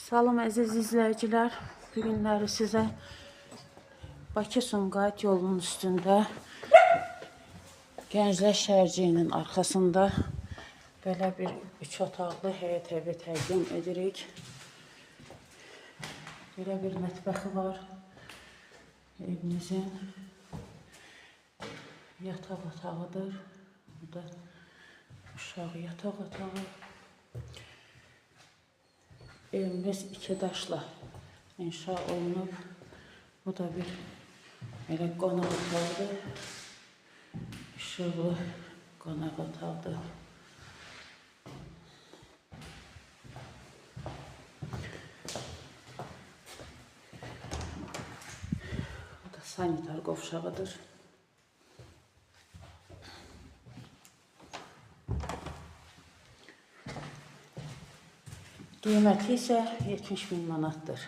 Salam əziz izləyicilər. Bu günləri sizə Bakı-Sumqayıt yolunun üstündə Gənclər Şəhərciyinin arxasında belə bir 3 otaqlı həyət evi təqdim edirik. Belə bir mətbəxi var. Evimizin yataq otağıdır. Bu da uşaq yataq otağı. Evimiz 2 daşla inşa olunub. Bu da bir elə qonaq otağıdır. İşıqlı qonaq otağıdır. Bu da sanitar qovşağıdır. Qiyməti isə 70.000 manatdır.